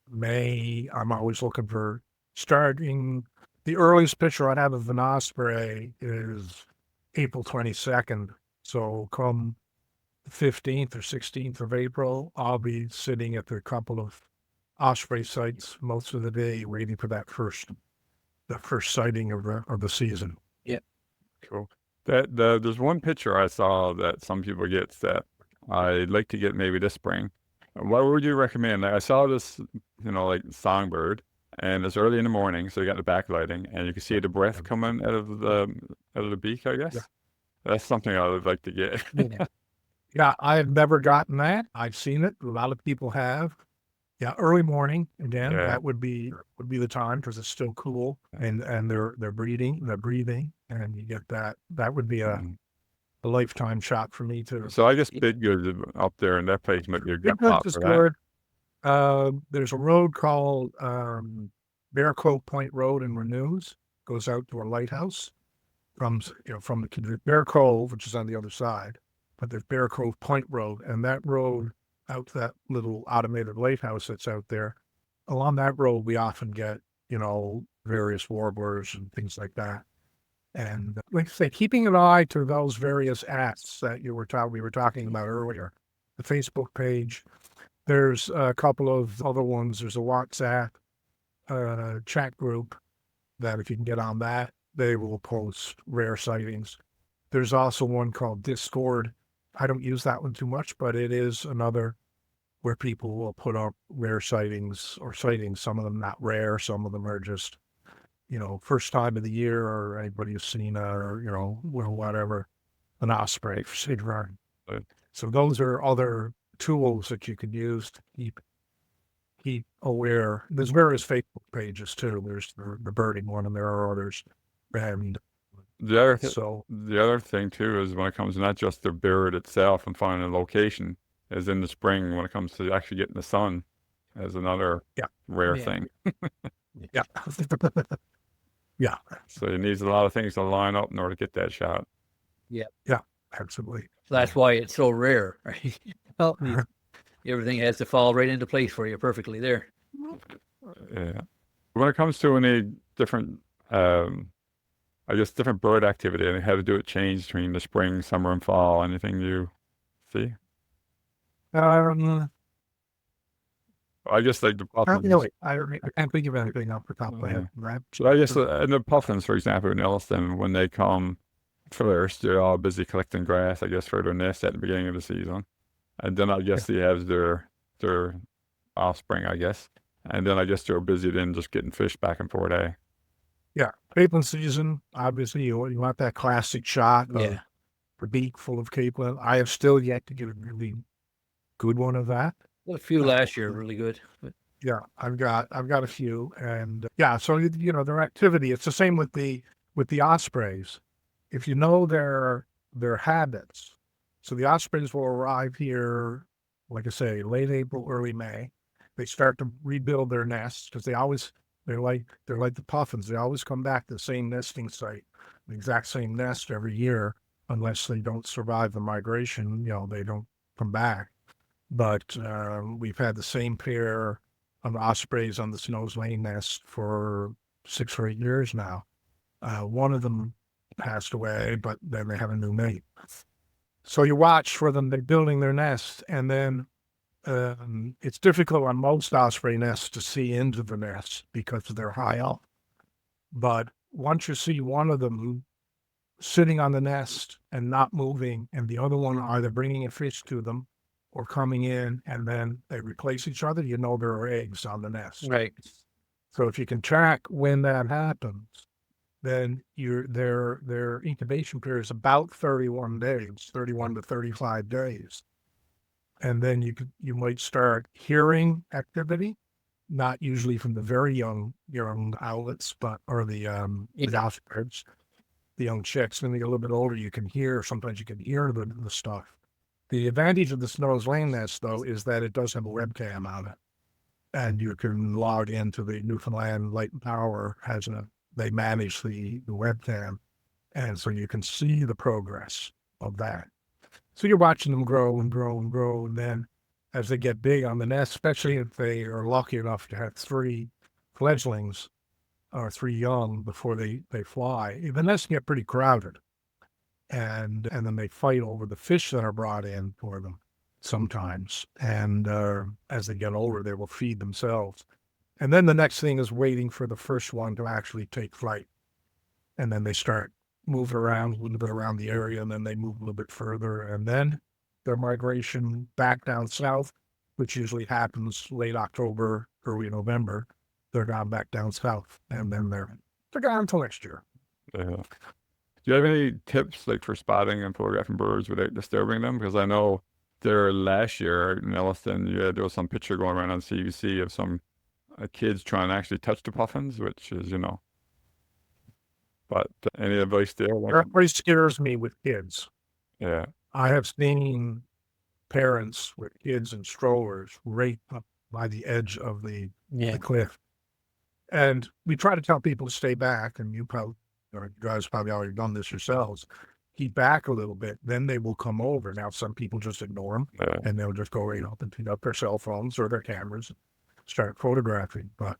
May, I'm always looking for starting. The earliest picture I'd have of an osprey is April 22nd. So come the 15th or 16th of April, I'll be sitting at a couple of osprey sites most of the day, waiting for the first sighting of the season. Yeah. Cool. There's one picture I saw that some people get that I'd like to get maybe this spring. What would you recommend? I saw this, like songbird, and it's early in the morning, so you got the backlighting, and you can see the breath coming out of the beak, I guess. Yeah. That's something I would like to get. Yeah, I've never gotten that. I've seen it. A lot of people have. Yeah, early morning again. Yeah. That would be the time because it's still cool, and they're breathing, and you get that. That would be a lifetime shot for me too. So I guess Bidgood up there in that place might be a good Bidgood's spot is for that. good. There's a road called Bear Cove Point Road in Renews. Goes out to a lighthouse from the Bear Cove, which is on the other side. But there's Bear Cove Point Road, and that road out to that little automated lighthouse that's out there. Along that road, we often get, various warblers and things like that. And like I say, keeping an eye to those various apps that we were talking about earlier, the Facebook page. There's a couple of other ones. There's a WhatsApp chat group that if you can get on that, they will post rare sightings. There's also one called Discord. I don't use that one too much, but it is another where people will put up rare sightings. Some of them not rare, some of them are just, first time of the year, or anybody who's seen whatever, an osprey for Sigurd. Right. So those are other tools that you can use to keep aware. There's various Facebook pages too. There's the birding one, and there are others. And So the other thing too is when it comes to not just the bird itself and finding a location, is in the spring when it comes to actually getting the sun, as another rare Yeah. thing. yeah, yeah, So it needs a lot of things to line up in order to get that shot. yeah, absolutely. So that's why it's so rare, right? Well, everything has to fall right into place for you perfectly there. Yeah. When it comes to any different, I guess different bird activity and how to do it change between the spring, summer, and fall, anything you see? I just like the puffins. I can't think of anything off the top of my head. Right? So I guess and the puffins, for example, in Yellowstone, when they come first, they're all busy collecting grass, I guess, for their nest at the beginning of the season. And then I guess they have their offspring, I guess. And then I guess they're busy then just getting fish back and forth, eh? Yeah, capelin season. Obviously, you want that classic shot of Yeah. the beak full of capelin. I have still yet to get a really good one of that. Well, a few last year, really good. But Yeah, I've got a few, and so their activity. It's the same with the ospreys. If you know their habits, so the ospreys will arrive here, like I say, late April, early May. They start to rebuild their nests because they're like the puffins. They always come back to the same nesting site, the exact same nest every year, unless they don't survive the migration. They don't come back. But we've had the same pair of ospreys on the Snows Lane nest for 6 or 8 years now. One of them passed away, but then they have a new mate. So you watch for them, they're building their nest, and then it's difficult on most osprey nests to see into the nest because they're high up. But once you see one of them sitting on the nest and not moving, and the other one either bringing a fish to them or coming in, and then they replace each other, there are eggs on the nest. right. So if you can track when that happens, then their incubation period is about 31 days, 31 to 35 days. And then you might start hearing activity, not usually from the very young owlets, or the ospreys, the young chicks. When they get a little bit older, sometimes you can hear the stuff. The advantage of the Snows Lane nest, though, is that it does have a webcam on it, and you can log into the Newfoundland Light and Power. They manage the webcam, and so you can see the progress of that. So you're watching them grow and grow and grow, and then as they get big on the nest, especially if they are lucky enough to have 3 fledglings or 3 young before they fly, the nests get pretty crowded. And then they fight over the fish that are brought in for them sometimes. And as they get older, they will feed themselves. And then the next thing is waiting for the first one to actually take flight. And then they start moving around a little bit around the area, and then they move a little bit further. And then their migration back down south, which usually happens late October, early November, they're gone back down south. And then they're gone until next year. Yeah. Do you have any tips for spotting and photographing birds without disturbing them? Because I know there last year in Yellowstone, there was some picture going around on CBC of some kids trying to actually touch the puffins, which is, But any advice there? Everybody scares me with kids. Yeah. I have seen parents with kids and strollers right up by the edge of the cliff. And we try to tell people to stay back, and you guys probably already done this yourselves. Keep back a little bit, then they will come over. Now, some people just ignore them, and they'll just go right up and pick up their cell phones or their cameras and start photographing. But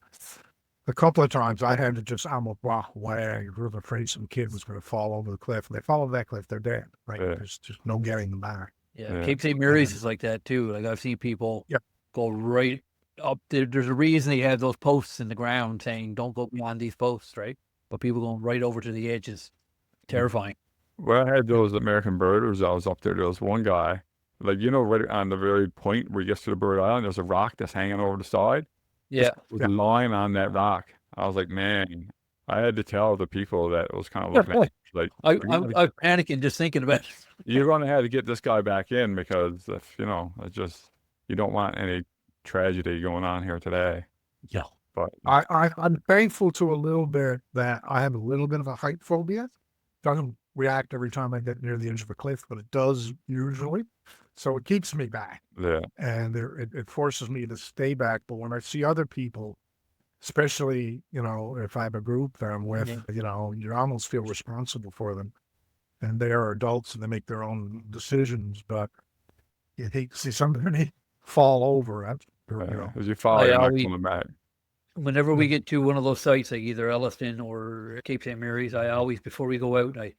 a couple of times I had to just almost walk away. I was afraid some kid was going to fall over the cliff. If they fall over that cliff, they're dead, right? Yeah. There's just no getting them back. Yeah. Cape St. Mary's is like that too. Like I've seen people go right up there. There's a reason they have those posts in the ground saying don't go beyond these posts, right? But people going right over to the edge is terrifying. Well, I had those American birders. I was up there. There was one guy, right on the very point where you get to the bird island, there's a rock that's hanging over the side. Yeah. With a line on that rock. I was like, man, I had to tell the people that it was kind of looking at me, I'm panicking just thinking about it. You're going to have to get this guy back in because if, it's just, you don't want any tragedy going on here today. Yeah. But I'm thankful to a little bit that I have a little bit of a height phobia. doesn't react every time I get near the edge of a cliff, but it does usually. So it keeps me back, Yeah. and it forces me to stay back. But when I see other people, especially, if I have a group that I'm with, you almost feel responsible for them. And they are adults and they make their own decisions, but you hate to see somebody fall over. As you fall, I you're not always, coming back. whenever we get to one of those sites, like either Elliston or Cape St. Mary's, I always, before we go out, I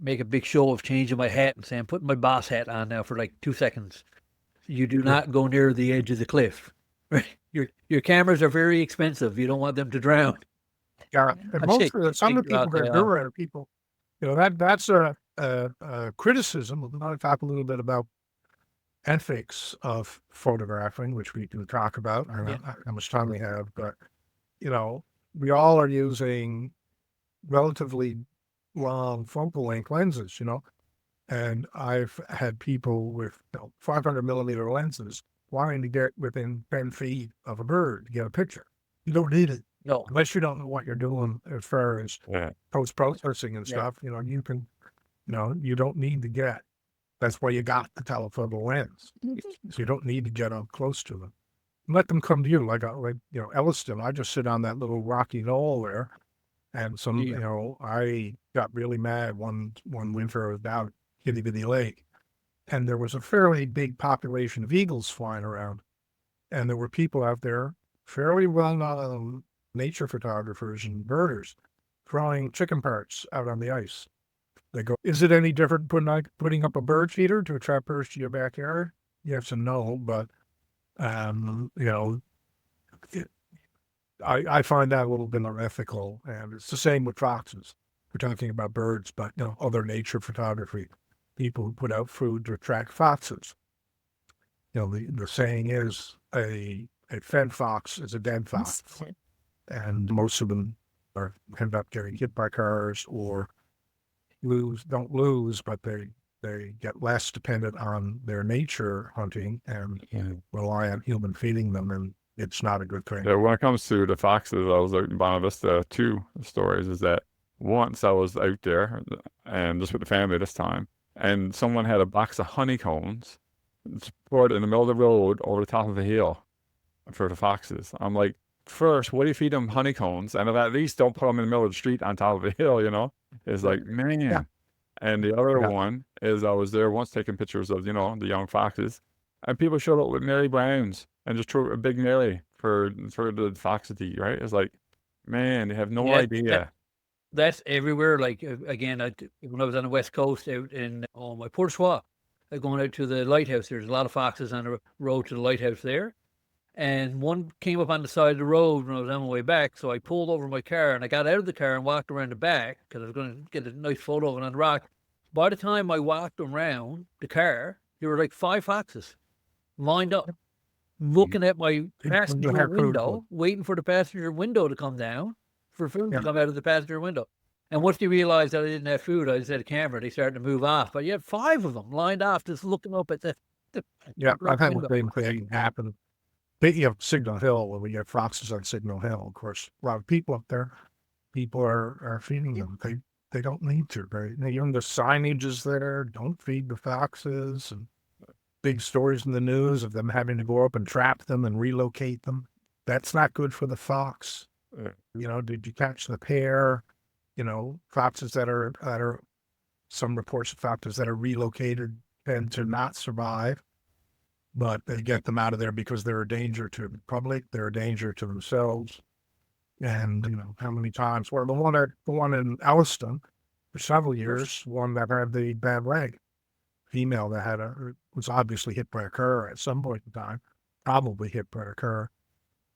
make a big show of changing my hat and saying, I'm putting my boss hat on now for like 2 seconds. You do not go near the edge of the cliff. Your cameras are very expensive. You don't want them to drown. Yeah, and some of the people that do it are people, that's a criticism. We'll talk a little bit about ethics of photographing, which we do talk about. I don't know how much time we have, but we all are using relatively long focal length lenses, and I've had people with 500 millimeter lenses wanting to get within 10 feet of a bird to get a picture. You don't need it. No. Unless you don't know what you're doing as far as post-processing and stuff, you can, you don't need to get. That's why you got the telephoto lens. So you don't need to get up close to them. Let them come to you. Like Elliston, I just sit on that little rocky knoll there. And I got really mad one winter. I was down at Kitty Bitty Lake. And there was a fairly big population of eagles flying around. And there were people out there, fairly well-known nature photographers and birders, throwing chicken parts out on the ice. They go, is it any different putting up a bird feeder to attract birds to your backyard? Yes and no, but, I find that a little bit unethical, and it's the same with foxes. We're talking about birds, but, other nature photography, people who put out food to attract foxes. The saying is a fed fox is a dead fox, and most of them end up getting hit by cars or don't lose, but they get less dependent on their nature hunting and rely on human feeding them, and it's not a good thing. Yeah, when it comes to the foxes, I was out in Bonavista. 2 stories is that once I was out there, and just with the family this time, and someone had a box of honeycombs poured in the middle of the road over the top of a hill for the foxes. I'm like, first, what do you feed them honeycombs? And at least don't put them in the middle of the street on top of a hill, It's like, man. Yeah. And the other one is I was there once taking pictures of, the young foxes. And people showed up with Mary Browns and just threw a big Mary for the foxes to eat, right? It's like, man, they have no idea. That's everywhere. Like, again, when I was on the West Coast out in my Port Schwa, going out to the lighthouse, there's a lot of foxes on the road to the lighthouse there. And one came up on the side of the road when I was on my way back. So I pulled over my car and I got out of the car and walked around the back because I was going to get a nice photo of it on the rock. By the time I walked around the car, there were like 5 foxes lined up, looking at my passenger window, waiting for the passenger window to come down for food to come out of the passenger window. And once they realized that I didn't have food, I just had a camera, they started to move off. But you had 5 of them lined off, just looking up at the I've had the same thing happen. Speaking of Signal Hill, when we get foxes on Signal Hill, of course, a lot of people up there, people are feeding them. They don't need to, right? Even the signage is there, don't feed the foxes, and big stories in the news of them having to go up and trap them and relocate them. That's not good for the fox. Did you catch the pair? Foxes that are some reports of foxes that are relocated tend to not survive. But they get them out of there because they're a danger to the public, they're a danger to themselves. And, how many times? Well, the one in Elliston for several years, one that had the bad leg, female that was obviously hit by a car at some point in time, probably hit by a car,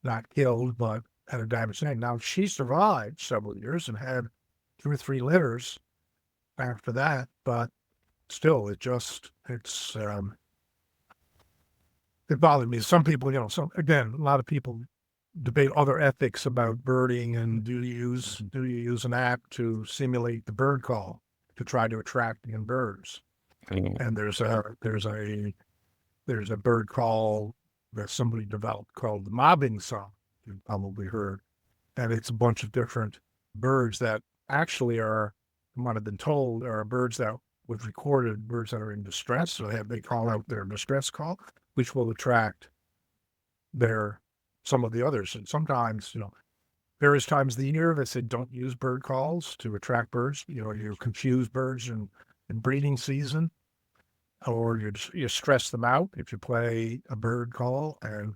not killed, but had a damaged leg. Now, she survived several years and had 2 or 3 litters after that, but still, it bothered me. Some people, again, a lot of people debate other ethics about birding and do you use an app to simulate the bird call to try to attract in birds? And there's a bird call that somebody developed called the mobbing song, you've probably heard. And it's a bunch of different birds that actually are might have been told, there are birds that we've recorded, birds that are in distress. So they call out their distress call, which will attract some of the others. And sometimes, various times of the year, they said don't use bird calls to attract birds. You confuse birds in breeding season, or you stress them out if you play a bird call. And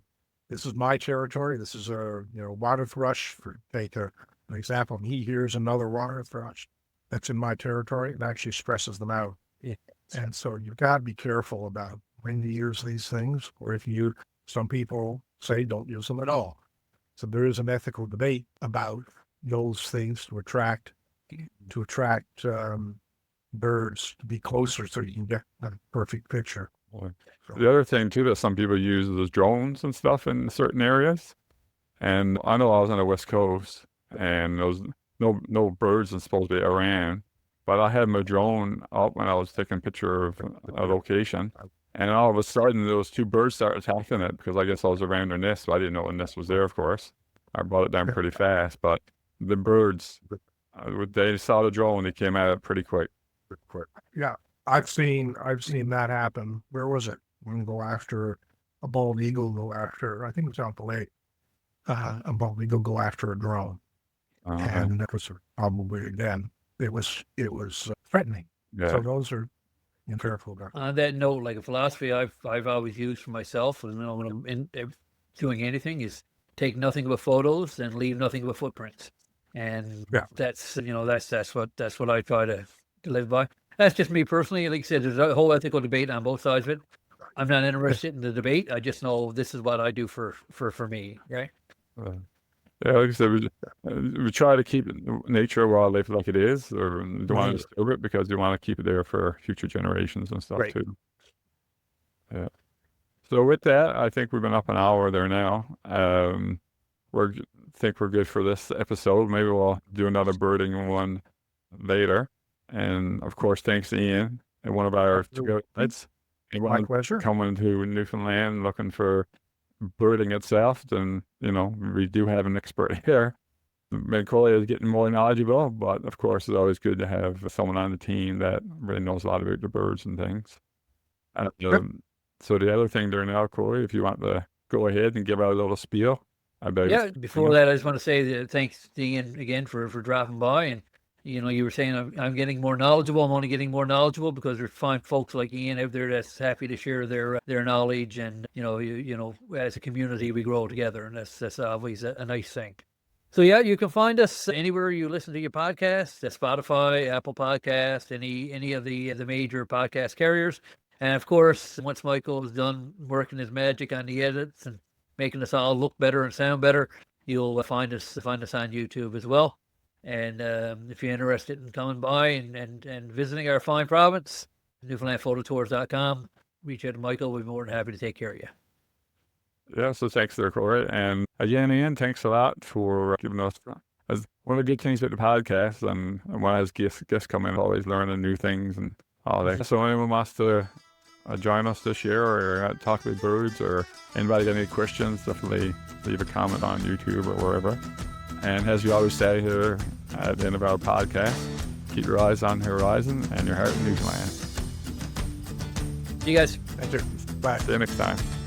this is my territory. This is a water thrush. For take an example, he hears another water thrush that's in my territory. It actually stresses them out. Yeah. And so you've got to be careful about when you use these things, or some people say don't use them at all. So there is an ethical debate about those things to attract birds to be closer so you can get a perfect picture. The other thing too that some people use is drones and stuff in certain areas. And I know I was on the West Coast and there was no birds and supposed to be around, but I had my drone up when I was taking a picture of a location. And all of a sudden, those two birds started attacking it because I guess I was around their nest. So I didn't know the nest was there, of course. I brought it down pretty fast. But the birds, they saw the drone, they came at it pretty quick. Yeah, I've seen that happen. Where was it? When go after a bald eagle, I think it was out the lake. A bald eagle go after a drone, and that was probably again. It was threatening. Yeah. So those are. Careful about. On that note, like a philosophy I've always used for myself, and when I'm doing anything, is take nothing but photos and leave nothing but footprints. And that's what I try to live by. That's just me personally. Like I said, there's a whole ethical debate on both sides of it. I'm not interested in the debate. I just know this is what I do for me, right? Yeah, like I said, we try to keep nature, wildlife like it is, or don't want to disturb it because we want to keep it there for future generations and stuff too. Yeah. So with that, I think we've been up an hour there now. Think we're good for this episode. Maybe we'll do another birding one later. And of course, thanks to Ian and one of our guides. My pleasure. Coming to Newfoundland looking for birding itself, then we do have an expert here. Macaulay is getting more knowledgeable, but of course it's always good to have someone on the team that really knows a lot about the birds and things. So the other thing there now, Corey, if you want to go ahead and give out a little spiel about before that, I just want to say that thanks to Ian again for dropping by. And you were saying I'm getting more knowledgeable. I'm only getting more knowledgeable because there's fine folks like Ian out there that's happy to share their knowledge. And as a community we grow together, and that's always a nice thing. So you can find us anywhere you listen to your podcast, at Spotify, Apple Podcast, any of the major podcast carriers. And of course, once Michael is done working his magic on the edits and making us all look better and sound better, you'll find us on YouTube as well. And if you're interested in coming by and visiting our fine province, NewfoundlandPhotoTours.com, reach out to Michael. We'll be more than happy to take care of you. Yeah, so thanks there, Corey. And again, Ian, thanks a lot for giving us one of the good things about the podcast. And when I have guests come in, always learning new things and all that. So anyone wants to join us this year or talk about birds, or anybody got any questions, definitely leave a comment on YouTube or wherever. And as you always say here at the end of our podcast, keep your eyes on the horizon and your heart in Newfoundland. See you guys. Thank you. Bye. See you next time.